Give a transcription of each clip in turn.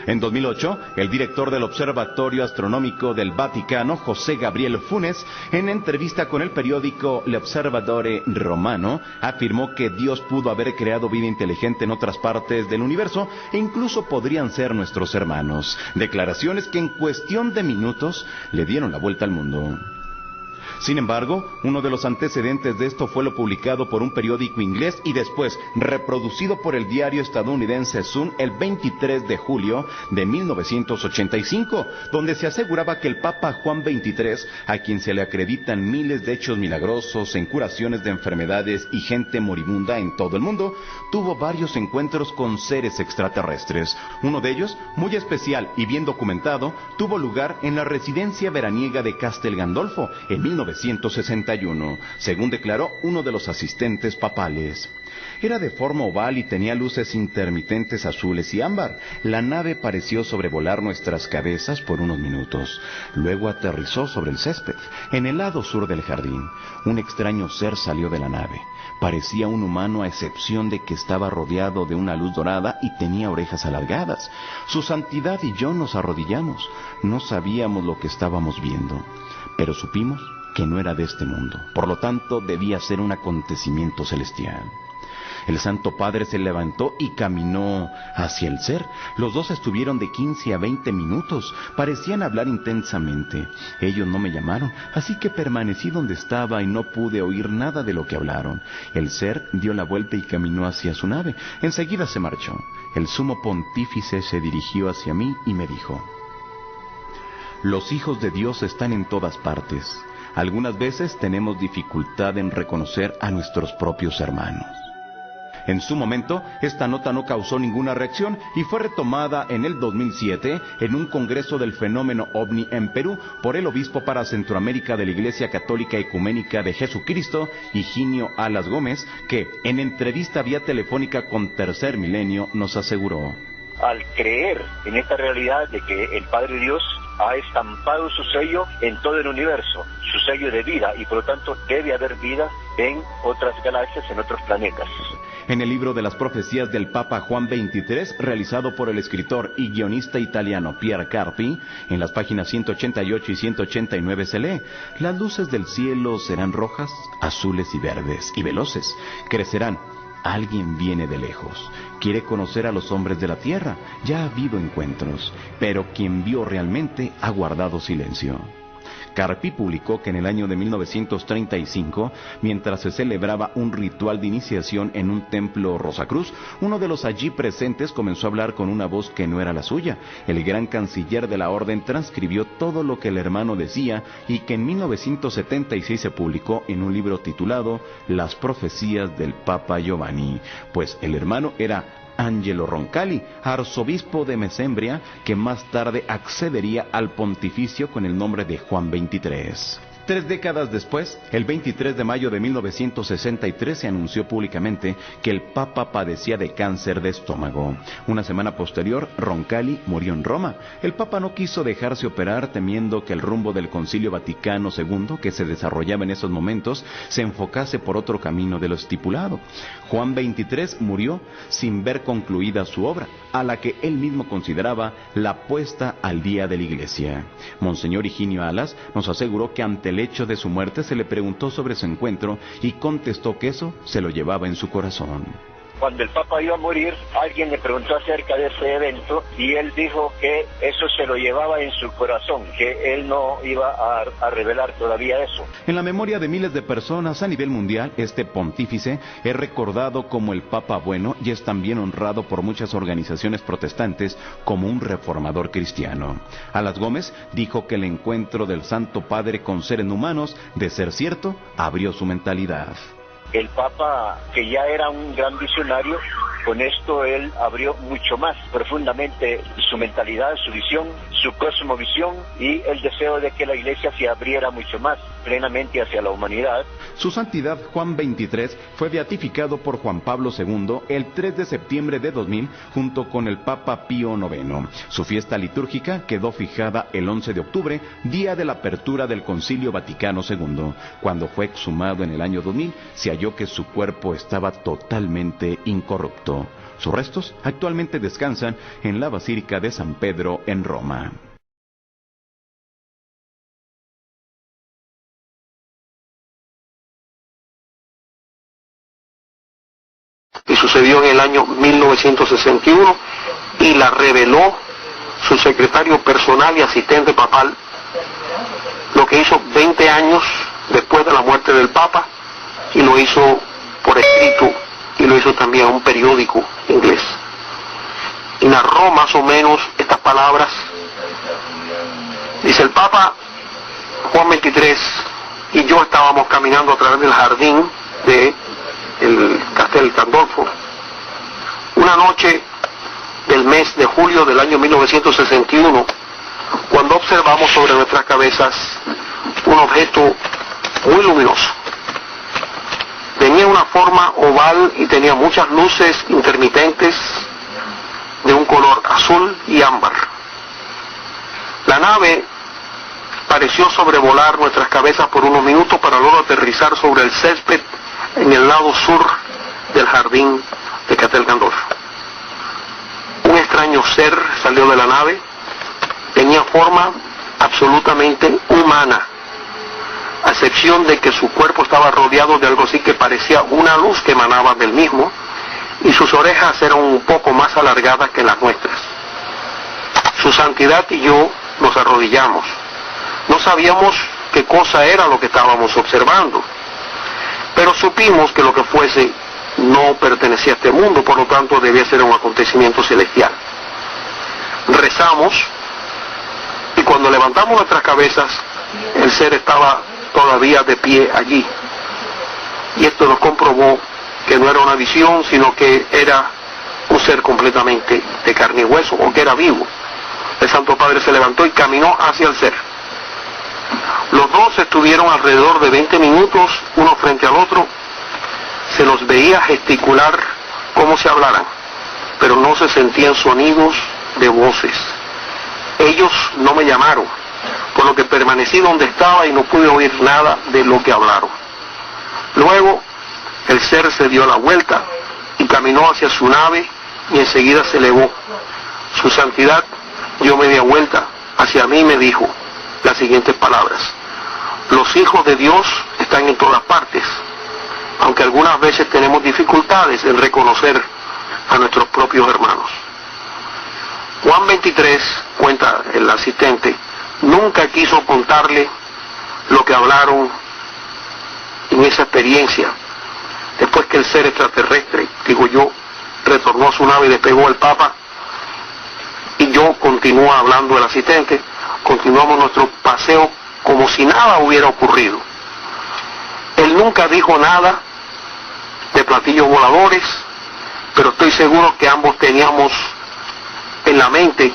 En 2008, el director del Observatorio Astronómico del Vaticano, José Gabriel Funes, en entrevista con el periódico L'Osservatore Romano, afirmó que Dios pudo haber creado vida inteligente en otras partes del universo e incluso podrían ser nuestros hermanos. Declaraciones que en cuestión de minutos le dieron la vuelta al mundo. Sin embargo, uno de los antecedentes de esto fue lo publicado por un periódico inglés y después reproducido por el diario estadounidense Sun el 23 de julio de 1985, donde se aseguraba que el Papa Juan XXIII, a quien se le acreditan miles de hechos milagrosos en curaciones de enfermedades y gente moribunda en todo el mundo, tuvo varios encuentros con seres extraterrestres. Uno de ellos, muy especial y bien documentado, tuvo lugar en la residencia veraniega de Castel Gandolfo en 1961, según declaró uno de los asistentes papales. Era de forma oval y tenía luces intermitentes azules y ámbar. La nave pareció sobrevolar nuestras cabezas por unos minutos. Luego aterrizó sobre el césped, en el lado sur del jardín. Un extraño ser salió de la nave. Parecía un humano a excepción de que estaba rodeado de una luz dorada y tenía orejas alargadas. Su santidad y yo nos arrodillamos. No sabíamos lo que estábamos viendo, pero supimos que no era de este mundo. Por lo tanto, debía ser un acontecimiento celestial. El Santo Padre se levantó y caminó hacia el ser. Los dos estuvieron de 15 a 20 minutos. Parecían hablar intensamente. Ellos no me llamaron, así que permanecí donde estaba y no pude oír nada de lo que hablaron. El ser dio la vuelta y caminó hacia su nave. Enseguida se marchó. El sumo pontífice se dirigió hacia mí y me dijo: los hijos de Dios están en todas partes. Algunas veces tenemos dificultad en reconocer a nuestros propios hermanos. En su momento, esta nota no causó ninguna reacción y fue retomada en el 2007 en un congreso del fenómeno OVNI en Perú por el obispo para Centroamérica de la Iglesia Católica Ecuménica de Jesucristo, Higinio Alas Gómez, que en entrevista vía telefónica con Tercer Milenio nos aseguró: al creer en esta realidad de que el Padre Dios ha estampado su sello en todo el universo, su sello de vida, y por lo tanto debe haber vida en otras galaxias, en otros planetas. En el libro de las profecías del Papa Juan XXIII, realizado por el escritor y guionista italiano Pier Carpi, en las páginas 188 y 189 se lee: las luces del cielo serán rojas, azules y verdes, y veloces, crecerán. Alguien viene de lejos, quiere conocer a los hombres de la tierra, ya ha habido encuentros, pero quien vio realmente ha guardado silencio. Carpi publicó que en el año de 1935, mientras se celebraba un ritual de iniciación en un templo Rosacruz, uno de los allí presentes comenzó a hablar con una voz que no era la suya. El gran canciller de la orden transcribió todo lo que el hermano decía y que en 1976 se publicó en un libro titulado Las profecías del Papa Giovanni, pues el hermano era Angelo Roncalli, arzobispo de Mesembria, que más tarde accedería al pontificio con el nombre de Juan XXIII. 3 décadas después, el 23 de mayo de 1963, se anunció públicamente que el Papa padecía de cáncer de estómago. Una semana posterior, Roncalli murió en Roma. El Papa no quiso dejarse operar, temiendo que el rumbo del Concilio Vaticano II, que se desarrollaba en esos momentos, se enfocase por otro camino de lo estipulado. Juan XXIII murió sin ver concluida su obra, a la que él mismo consideraba la puesta al día de la Iglesia. Monseñor Higinio Alas nos aseguró que ante el hecho de su muerte se le preguntó sobre su encuentro y contestó que eso se lo llevaba en su corazón. Cuando el Papa iba a morir, alguien le preguntó acerca de ese evento y él dijo que eso se lo llevaba en su corazón, que él no iba a revelar todavía eso. En la memoria de miles de personas a nivel mundial, este pontífice es recordado como el Papa bueno y es también honrado por muchas organizaciones protestantes como un reformador cristiano. Alas Gómez dijo que el encuentro del Santo Padre con seres humanos, de ser cierto, abrió su mentalidad. El Papa, que ya era un gran visionario, con esto él abrió mucho más profundamente su mentalidad, su visión, su cosmovisión y el deseo de que la Iglesia se abriera mucho más plenamente hacia la humanidad. Su santidad Juan XXIII fue beatificado por Juan Pablo II el 3 de septiembre de 2000 junto con el Papa Pío IX. Su fiesta litúrgica quedó fijada el 11 de octubre, día de la apertura del Concilio Vaticano II. Cuando fue exhumado en el año 2000, se halló halló que su cuerpo estaba totalmente incorrupto. Sus restos actualmente descansan en la Basílica de San Pedro en Roma. Y sucedió en el año 1961 y la reveló su secretario personal y asistente papal, lo que hizo 20 años después de la muerte del Papa, y lo hizo por escrito y lo hizo también a un periódico inglés. Y narró más o menos estas palabras. Dice: el Papa Juan XXIII y yo estábamos caminando a través del jardín de el Castel Gandolfo una noche del mes de julio del año 1961, cuando observamos sobre nuestras cabezas un objeto muy luminoso. Tenía una forma oval y tenía muchas luces intermitentes de un color azul y ámbar. La nave pareció sobrevolar nuestras cabezas por unos minutos para luego aterrizar sobre el césped en el lado sur del jardín de Castel Gandolfo. Un extraño ser salió de la nave, tenía forma absolutamente humana, a excepción de que su cuerpo estaba rodeado de algo así que parecía una luz que emanaba del mismo, y sus orejas eran un poco más alargadas que las nuestras. Su santidad y yo nos arrodillamos. No sabíamos qué cosa era lo que estábamos observando, pero supimos que lo que fuese no pertenecía a este mundo, por lo tanto debía ser un acontecimiento celestial. Rezamos, y cuando levantamos nuestras cabezas, el ser estaba todavía de pie allí. Y esto nos comprobó que no era una visión, sino que era un ser completamente de carne y hueso, o que era vivo. El Santo Padre se levantó y caminó hacia el ser. Los dos estuvieron alrededor de 20 minutos, uno frente al otro. Se los veía gesticular como si hablaran, pero no se sentían sonidos de voces. Ellos no me llamaron, por lo que permanecí donde estaba y no pude oír nada de lo que hablaron. Luego, el ser se dio la vuelta y caminó hacia su nave y enseguida se elevó. Su santidad dio media vuelta hacia mí y me dijo las siguientes palabras: los hijos de Dios están en todas partes, aunque algunas veces tenemos dificultades en reconocer a nuestros propios hermanos. Juan XXIII, cuenta el asistente, nunca quiso contarle lo que hablaron en esa experiencia. Después que el ser extraterrestre, digo yo, retornó a su nave y despegó el Papa, y yo continúa hablando el asistente, continuamos nuestro paseo como si nada hubiera ocurrido. Él nunca dijo nada de platillos voladores, pero estoy seguro que ambos teníamos en la mente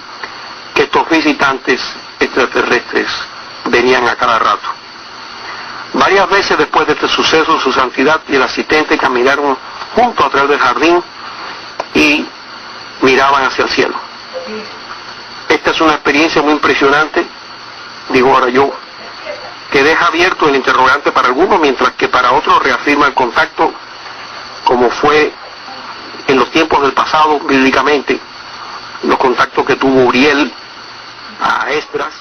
que estos visitantes extraterrestres venían a cada rato. Varias veces después de este suceso, su santidad y el asistente caminaron juntos a través del jardín y miraban hacia el cielo. Esta es una experiencia muy impresionante, digo ahora yo, que deja abierto el interrogante para algunos, mientras que para otros reafirma el contacto, como fue en los tiempos del pasado, bíblicamente, los contactos que tuvo Uriel a Esdras,